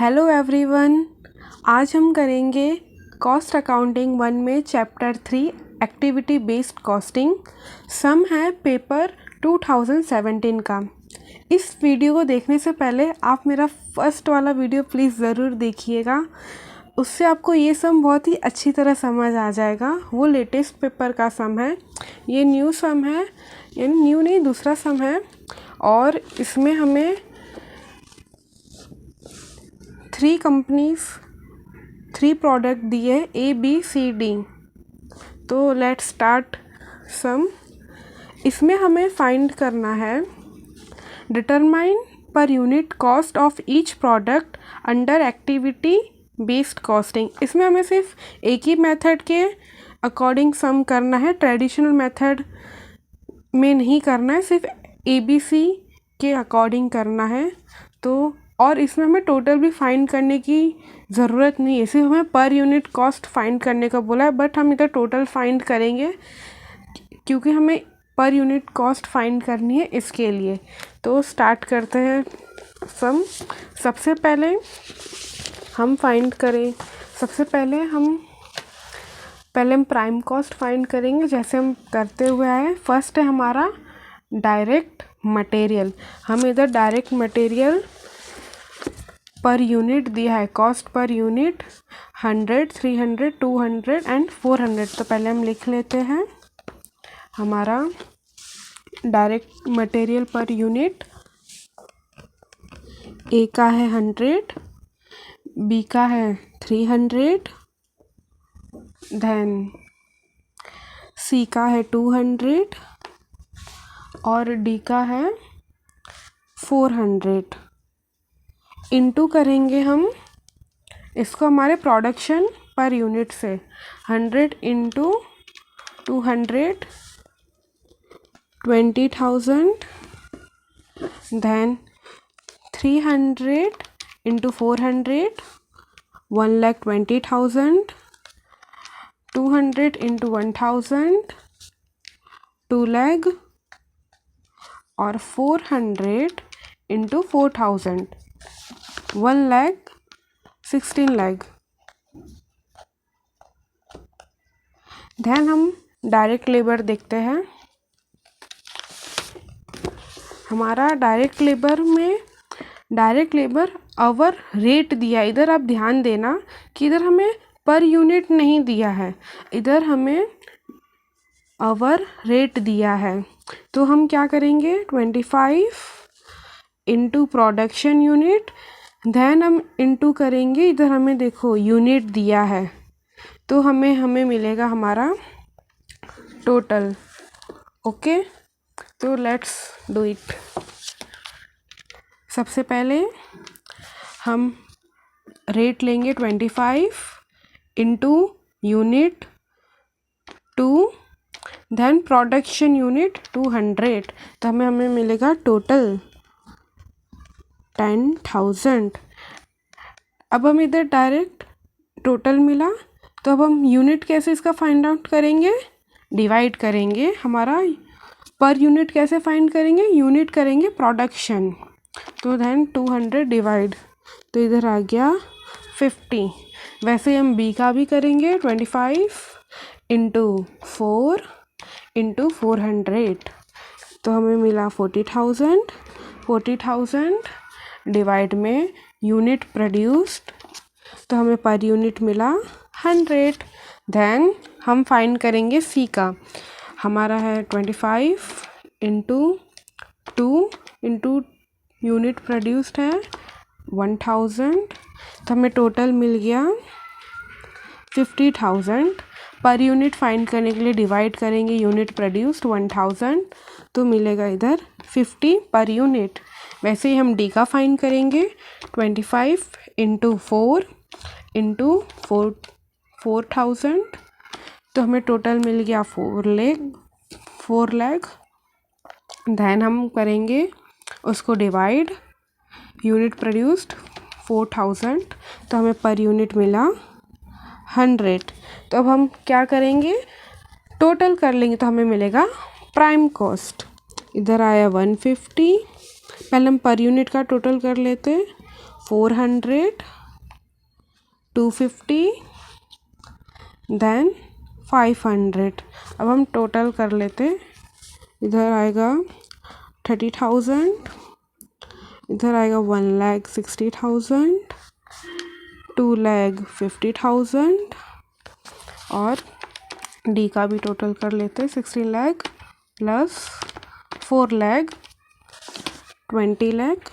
Hello everyone. आज हम करेंगे कॉस्ट अकाउंटिंग 1 में चैप्टर 3 एक्टिविटी बेस्ड कॉस्टिंग। सम है पेपर 2017 का। इस वीडियो को देखने से पहले आप मेरा फर्स्ट वाला वीडियो प्लीज़ ज़रूर देखिएगा, उससे आपको ये सम बहुत ही अच्छी तरह समझ आ जाएगा। वो लेटेस्ट पेपर का सम है, ये न्यू सम है, यानी न्यू नहीं दूसरा सम है। और इसमें हमें 3 कंपनीज 3 प्रोडक्ट दिए ABCD। तो लेट्स स्टार्ट सम। इसमें हमें फाइंड करना है determine per unit cost of each product under activity based costing. इसमें हमें सिर्फ एक ही मेथड के अकॉर्डिंग सम करना है, ट्रेडिशनल मेथड में नहीं करना है, सिर्फ ABC के अकॉर्डिंग करना है। तो और इसमें हमें टोटल भी फाइंड करने की ज़रूरत नहीं है, सिर्फ हमें पर यूनिट कॉस्ट फाइंड करने का बोला है। बट हम इधर टोटल फाइंड करेंगे क्योंकि हमें पर यूनिट कॉस्ट फाइंड करनी है इसके लिए। तो स्टार्ट करते हैं सम। सबसे पहले हम फाइंड करें, सबसे पहले हम प्राइम कॉस्ट फाइंड करेंगे जैसे हम करते हुए आए। फर्स्ट है हमारा डायरेक्ट मटेरियल। हम इधर डायरेक्ट मटेरियल पर यूनिट दिया है, कॉस्ट पर यूनिट 100, 300, 200 एंड 400। तो पहले हम लिख लेते हैं हमारा डायरेक्ट मटेरियल पर यूनिट। ए का है 100, बी का है 300, देन सी का है 200 और डी का है 400। इनटू करेंगे हम इसको हमारे प्रोडक्शन पर यूनिट से। 100 into 200 20,000, then 300 into 400 1,20,000, 200 into 1,000 2 lakh और 400 इंटू 4,000 1,16 लाख। देन हम डायरेक्ट लेबर देखते हैं। हमारा डायरेक्ट लेबर में डायरेक्ट लेबर आवर रेट दिया। इधर आप ध्यान देना कि इधर हमें पर यूनिट नहीं दिया है, इधर हमें आवर रेट दिया है। तो हम क्या करेंगे 25 इंटू प्रोडक्शन यूनिट, देन हम इंटू करेंगे, इधर हमें देखो यूनिट दिया है तो हमें मिलेगा हमारा टोटल। ओके, तो लेट्स डू इट। सबसे पहले हम रेट लेंगे 25 into unit 2, then production unit 200। तो हमें मिलेगा टोटल 10,000। अब हम इधर डायरेक्ट टोटल मिला, तो अब हम यूनिट कैसे इसका फाइंड आउट करेंगे, डिवाइड करेंगे। हमारा पर यूनिट कैसे फाइंड करेंगे, यूनिट करेंगे प्रोडक्शन, तो देन 200 डिवाइड, तो इधर आ गया 50। वैसे हम बी का भी करेंगे 25 इंटू 4 इंटू 400, तो हमें मिला 40,000। 40,000 डिवाइड में यूनिट प्रोड्यूस्ड, तो हमें पर यूनिट मिला 100। देन हम फाइंड करेंगे सी का। हमारा है 25 इंटू 2 इंटू यूनिट प्रोड्यूस्ड है 1,000, तो हमें टोटल मिल गया 50,000। पर यूनिट फाइंड करने के लिए डिवाइड करेंगे यूनिट प्रोड्यूस्ड 1,000, तो मिलेगा इधर 50 पर यूनिट। वैसे ही हम डी का फाइंड करेंगे 25 इंटू 4 इंटू 4,000, तो हमें टोटल मिल गया 4 लाख। देन हम करेंगे उसको डिवाइड, यूनिट प्रोड्यूस्ड 4,000, तो हमें पर यूनिट मिला 100। तो अब हम क्या करेंगे, टोटल कर लेंगे, तो हमें मिलेगा प्राइम कॉस्ट। इधर आया 150। पहले हम पर यूनिट का टोटल कर लेते हैं, 400, 250, देन 500। अब हम टोटल कर लेते। इधर आएगा 30,000, इधर आएगा 1,60,000, 2,50,000 और डी का भी टोटल कर लेते। 16 लाख प्लस 4 लाख 20 लाख।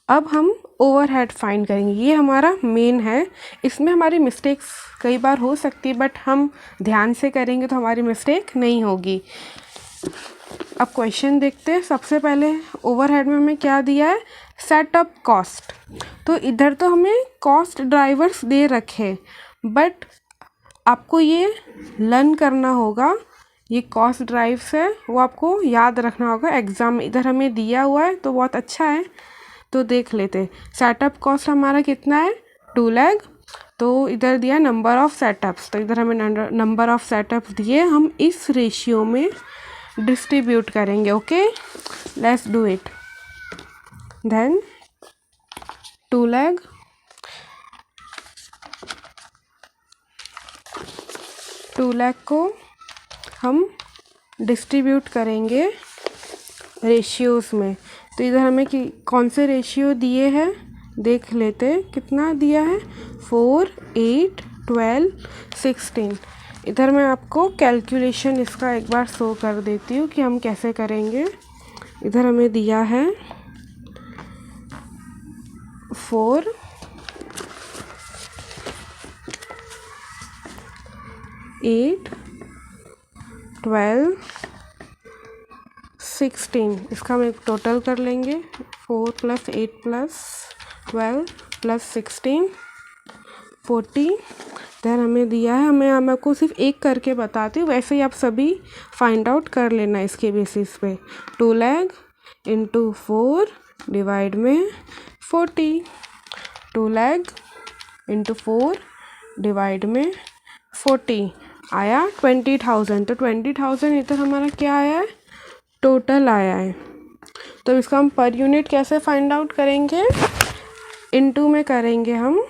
अब हम ओवरहेड फाइंड करेंगे। ये हमारा मेन है, इसमें हमारी मिस्टेक्स कई बार हो सकती है, बट हम ध्यान से करेंगे तो हमारी मिस्टेक नहीं होगी। अब क्वेश्चन देखते हैं। सबसे पहले ओवरहेड में हमें क्या दिया है, सेटअप कॉस्ट। तो इधर तो हमें कॉस्ट ड्राइवर्स दे रखे, बट आपको ये लर्न करना होगा। ये कॉस्ट ड्राइव्स है, वो आपको याद रखना होगा एग्ज़ाम में। इधर हमें दिया हुआ है तो बहुत अच्छा है, तो देख लेते। सेटअप कॉस्ट हमारा कितना है, 2 लाख। तो इधर दिया नंबर ऑफ़ सेटअप्स, तो इधर हमें नंबर ऑफ़ सेटअप्स दिए, हम इस रेशियो में डिस्ट्रीब्यूट करेंगे। Okay, let's do it. Then 2 lakh, 2 lakh को हम डिस्ट्रीब्यूट करेंगे रेशियोज़ में। तो इधर हमें कौन से रेशियो दिए हैं देख लेते। कितना दिया है, 4, 8, 12, 16। इधर मैं आपको कैलकुलेशन इसका एक बार शो कर देती हूँ कि हम कैसे करेंगे। इधर हमें दिया है 4, 8, 12, 16। इसका हम एक टोटल कर लेंगे। 4 + 8 + 12 + 16, 40। देन हमें दिया है, मैं आपको सिर्फ एक करके बताती हूँ, वैसे ही आप सभी फाइंड आउट कर लेना इसके बेसिस पे। 2 लाख × 4 डिवाइड में 40, 2 लाख × 4 डिवाइड में 40 आया 20,000। तो 20,000 इधर हमारा क्या आया है, टोटल आया है। तो इसका हम पर यूनिट कैसे फाइंड आउट करेंगे, इनटू में करेंगे हम।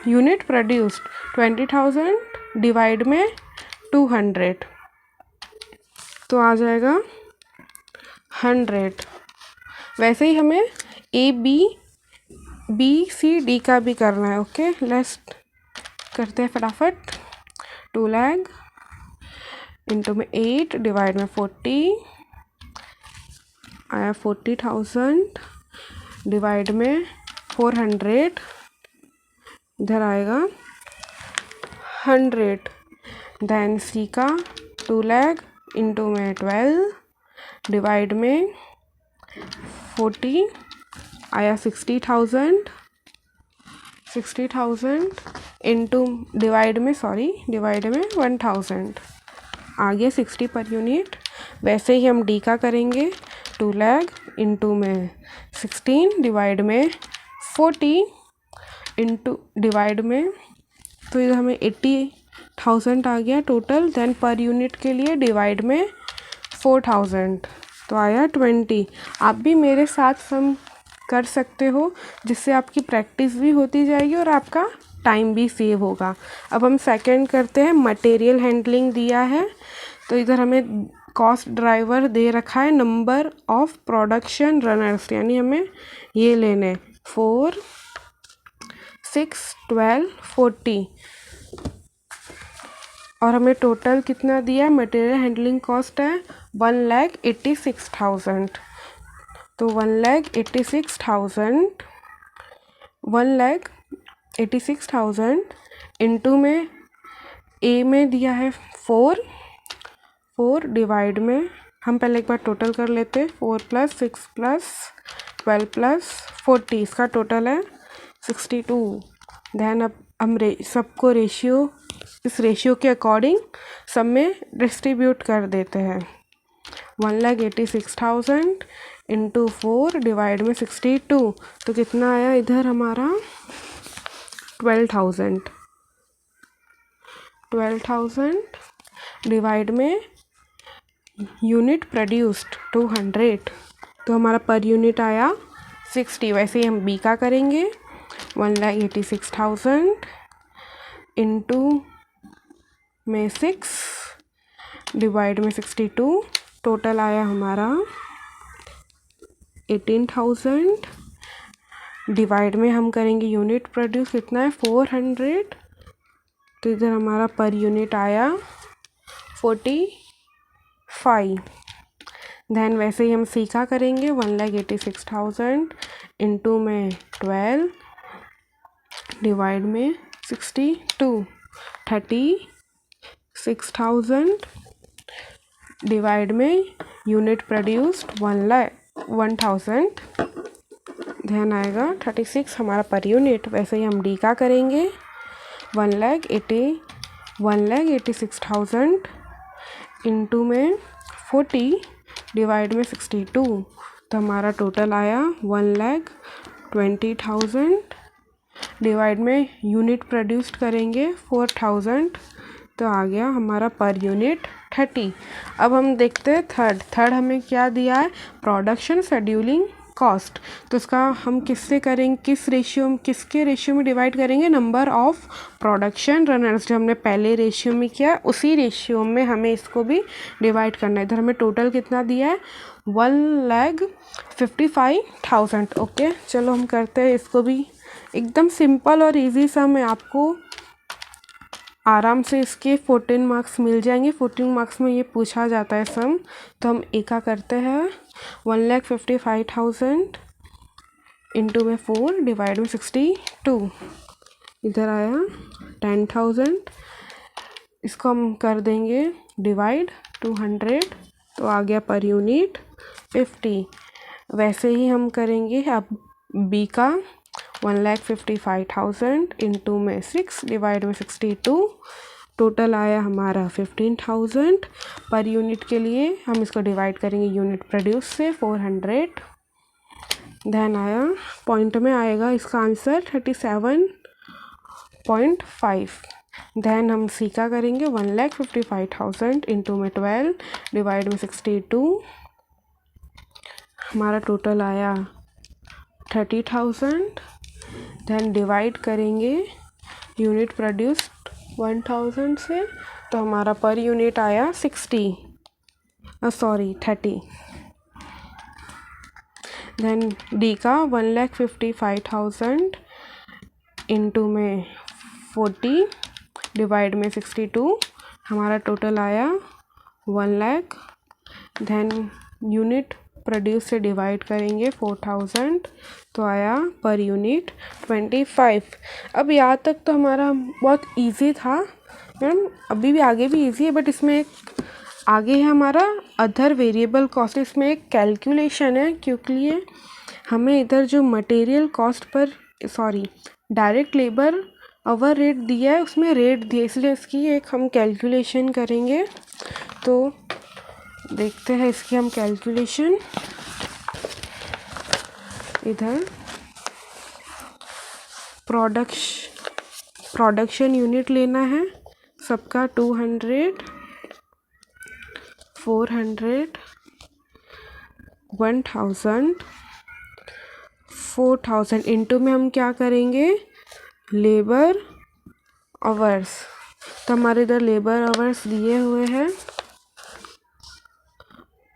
यूनिट प्रोड्यूस्ड 20,000 डिवाइड में 200, तो आ जाएगा 100। वैसे ही हमें बी सी डी का भी करना है। ओके, लेट्स करते हैं फटाफट। 2 लाख इंटू में 8 डिवाइड में 40 आया 40,000 डिवाइड में 400, इधर आएगा 100। देन सी का 2 लाख इंटू में 12 डिवाइड में 40 आया 60,000 इंटू डिवाइड में 1,000 आ गया 60 पर यूनिट। वैसे ही हम डी का करेंगे। 2 लाख इंटू में 16 डिवाइड में 40 इंटू डिवाइड में, तो इधर हमें 80,000 आ गया टोटल। देन पर यूनिट के लिए डिवाइड में 4,000, तो आया 20। आप भी मेरे साथ सम कर सकते हो, जिससे आपकी प्रैक्टिस भी होती जाएगी और आपका टाइम भी सेव होगा। अब हम सेकंड करते हैं। मटेरियल हैंडलिंग दिया है, तो इधर हमें कॉस्ट ड्राइवर दे रखा है नंबर ऑफ प्रोडक्शन रनर्स, यानी हमें ये लेने 4, 6, 12, 40। और हमें टोटल कितना दिया, मटेरियल हैंडलिंग कॉस्ट है 1,86,000। तो 1,86,000 इंटू में ए में दिया है 4 डिवाइड में, हम पहले एक बार टोटल कर लेते। 4 + 6 + 12 + 40, इसका टोटल है 62। देन अब हम सबको इस रेशियो के अकॉर्डिंग सब में डिस्ट्रीब्यूट कर देते हैं। 1,86,000 इंटू 4 डिवाइड में 62, तो कितना आया इधर हमारा 12,000 डिवाइड में यूनिट प्रोड्यूस्ड 200, तो हमारा पर यूनिट आया 60। वैसे ही हम बी का करेंगे, 1,86,000 इंटू में 6 डिवाइड में 62, टोटल आया हमारा 18,000। डिवाइड में हम करेंगे यूनिट प्रोड्यूस कितना है 400, तो इधर हमारा पर यूनिट आया 45। देन वैसे ही हम सीखा करेंगे, 1,86,000 इंटू में 12 डिवाइड में 62, 36,000 डिवाइड में यूनिट प्रोड्यूस्ड 1,000, ध्यान आएगा 36 हमारा पर यूनिट। वैसे ही हम डी का करेंगे, 1,86,000 इंटू में 40 डिवाइड में 62, तो हमारा टोटल आया 1,20,000 डिवाइड में यूनिट प्रोड्यूस्ड करेंगे 4,000, तो आ गया हमारा पर यूनिट 30। अब हम देखते हैं थर्ड हमें क्या दिया है, प्रोडक्शन शेड्यूलिंग कॉस्ट। तो इसका हम किससे करेंगे, किसके रेशियो में डिवाइड करेंगे, नंबर ऑफ प्रोडक्शन रनर्स, जो हमने पहले रेशियो में किया उसी रेशियो में हमें इसको भी डिवाइड करना है। इधर हमें टोटल कितना दिया है 1,55,000। ओके, चलो हम करते हैं इसको भी, एकदम सिंपल और इजी सा। मैं आपको आराम से इसके 14 मार्क्स मिल जाएंगे, 14 मार्क्स में ये पूछा जाता है सम। तो हम ए का करते हैं, 1,55,000 इंटू में 4 डिवाइड में 62, इधर आया 10,000। इसको हम कर देंगे डिवाइड 200, तो आ गया पर यूनिट 50। वैसे ही हम करेंगे अब बी का, 1,55,000 इंटू में 6 डिवाइड में 62, टोटल आया हमारा 15,000। पर यूनिट के लिए हम इसको डिवाइड करेंगे यूनिट प्रोड्यूस से 400, देन आया पॉइंट में आएगा इसका आंसर 37.5। देन हम सी का करेंगे, 1,55,000 इंटू में 12 डिवाइड में 62, हमारा टोटल आया 30,000। देन डिवाइड करेंगे यूनिट प्रोड्यूस्ड 1,000 से, तो हमारा पर यूनिट आया 30। देन डी का 1,55,000 इंटू में 40 डिवाइड में 62, हमारा टोटल आया 1,00,000। देन यूनिट प्रोड्यूस से डिवाइड करेंगे 4,000, तो आया पर यूनिट 25। अब यहाँ तक तो हमारा बहुत इजी था मैम, अभी भी आगे भी इजी है, बट इसमें एक आगे है हमारा अदर वेरिएबल कॉस्ट। इसमें एक कैलकुलेशन है, क्योंकि ये हमें इधर जो material cost per direct labour hour rate दिया है, उसमें रेट दिया, इसलिए इसकी एक हम कैलकुलेशन करेंगे। तो देखते हैं इसकी हम कैलकुलेशन। इधर प्रोडक्शन यूनिट लेना है सबका, 200, 400, 1,000, 4,000 इंटू में हम क्या करेंगे लेबर आवर्स। तो हमारे इधर लेबर आवर्स दिए हुए हैं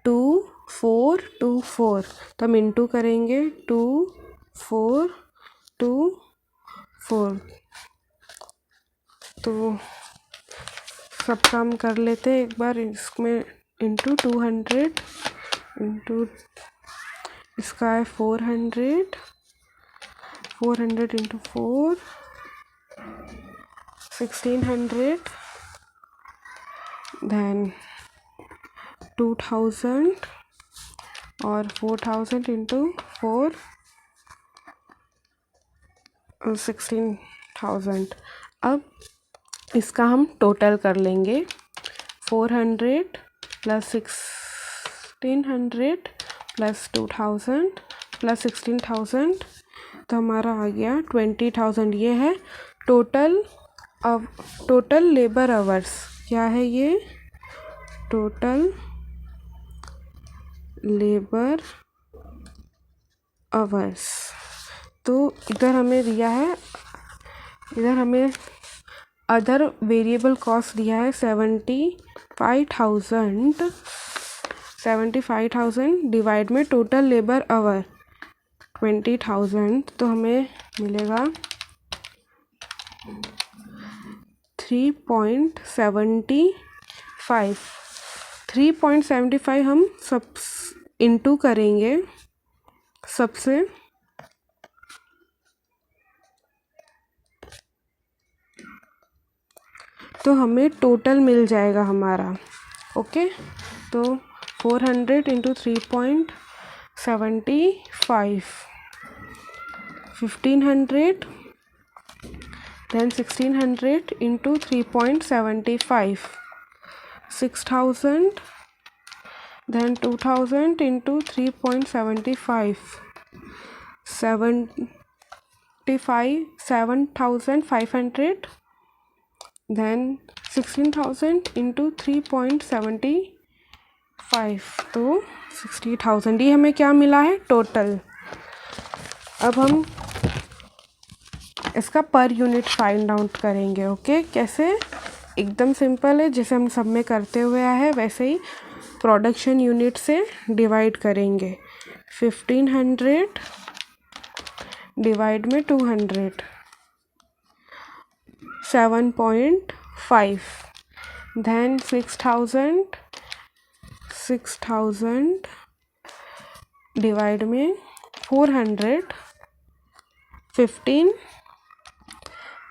2,424, तो हम इंटू करेंगे 2,424। तो सब काम कर लेते हैं एक बार, इसमें इंटू 200 इंटू इसका है 400 इंटू 4 1,600, देन 2,000 और 4,000 इंटू 4 16,000। अब इसका हम टोटल कर लेंगे, 400 प्लस 1,600 प्लस 2,000 प्लस 16,000, तो हमारा आ गया 20,000। ये है टोटल लेबर आवर्स। क्या है ये? Total labour hours. तो इधर हमें दिया है, इधर हमें अदर वेरिएबल कॉस्ट दिया है 75,000 डिवाइड में टोटल लेबर आवर 20,000। तो हमें मिलेगा 3.75। 3.75 हम सब इंटू करेंगे सबसे, तो हमें टोटल मिल जाएगा हमारा। ओके, तो 400 into 3.75, 1500, then 1600 into 3.75, 6000, then 2000 into 3.75, 7,500, then 16,000 into 3.75, तो 60,000। ये हमें क्या मिला है टोटल। अब हम इसका पर यूनिट फाइंड आउट करेंगे। ओके, कैसे, एकदम सिंपल है, जैसे हम सब में करते हुए आए हैं वैसे ही प्रोडक्शन यूनिट से डिवाइड करेंगे। 1500 डिवाइड में 200, 7.5, then 6,000 डिवाइड में 400, 15,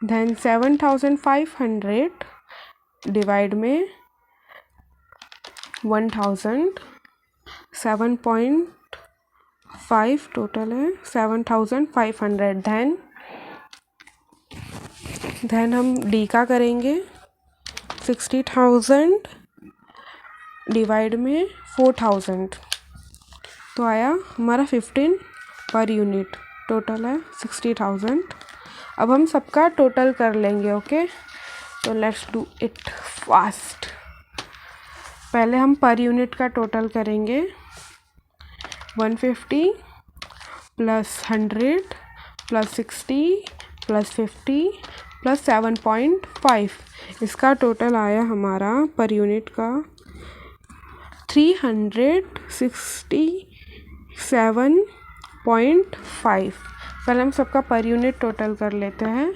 then 7,500 डिवाइड में 1,000, 7.5 टोटल है 7,500। then हम डी का करेंगे 60,000 डिवाइड में 4,000, तो आया हमारा 15 पर यूनिट। टोटल है 60,000। अब हम सबका टोटल कर लेंगे। ओके, तो लेट्स डू इट फास्ट। पहले हम पर यूनिट का टोटल करेंगे। 150 प्लस 100 प्लस 60 प्लस 50 प्लस 7.5, इसका टोटल आया हमारा पर यूनिट का 367.5। पहले हम सबका पर यूनिट टोटल कर लेते हैं।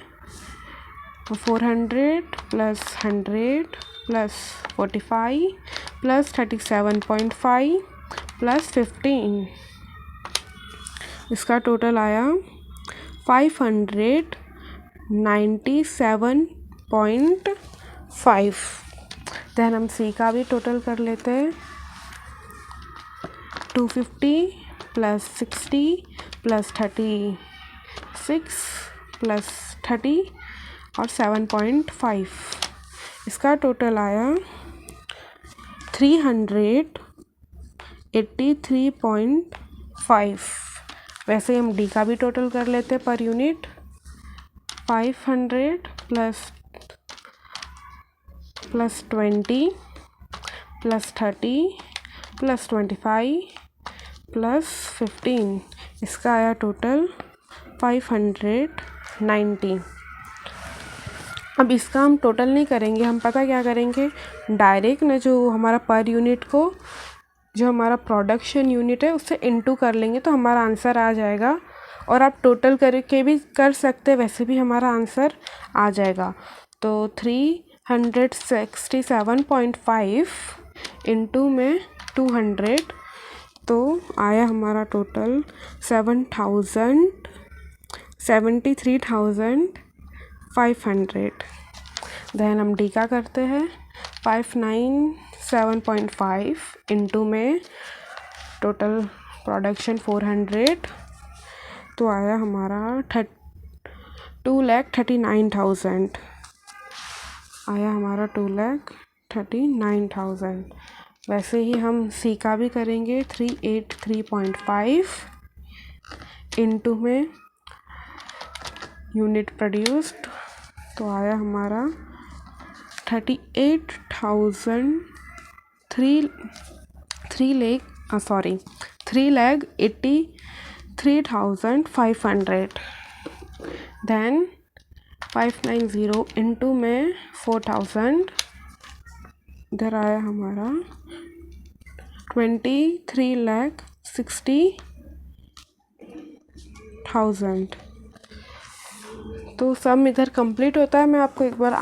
तो 400 प्लस 100 प्लस 45 प्लस 37.5 प्लस 15, इसका टोटल आया 597.5। देन हम सी का भी टोटल कर लेते हैं। 250 प्लस 60 प्लस 36 प्लस 30 और 7.5, इसका टोटल आया 383.5। वैसे हम डी का भी टोटल कर लेते हैं per unit. 500 plus 20 plus 30 plus 25 plus 15, इसका आया टोटल 590। अब इसका हम टोटल नहीं करेंगे, हम पता क्या करेंगे, डायरेक्ट ना जो हमारा पर यूनिट को जो हमारा प्रोडक्शन यूनिट है उससे इनटू कर लेंगे तो हमारा आंसर आ जाएगा। और आप टोटल करके भी कर सकते, वैसे भी हमारा आंसर आ जाएगा। तो 367.5 इंटू में 200, तो आया हमारा टोटल 73,500। देन हम डी का करते हैं। 597.5 इंटू में टोटल प्रोडक्शन 400, तो आया हमारा 2,39,000। आया हमारा 2,39,000। वैसे ही हम सी का भी करेंगे। 383.5 इंटू में यूनिट प्रोड्यूस्ड, तो आया हमारा 38,000, 3 लाख सॉरी 3,83,500 देन 590 इंटू में 4,000 इधर आया हमारा 23,60,000। तो सम इधर कंप्लीट होता है। मैं आपको एक बार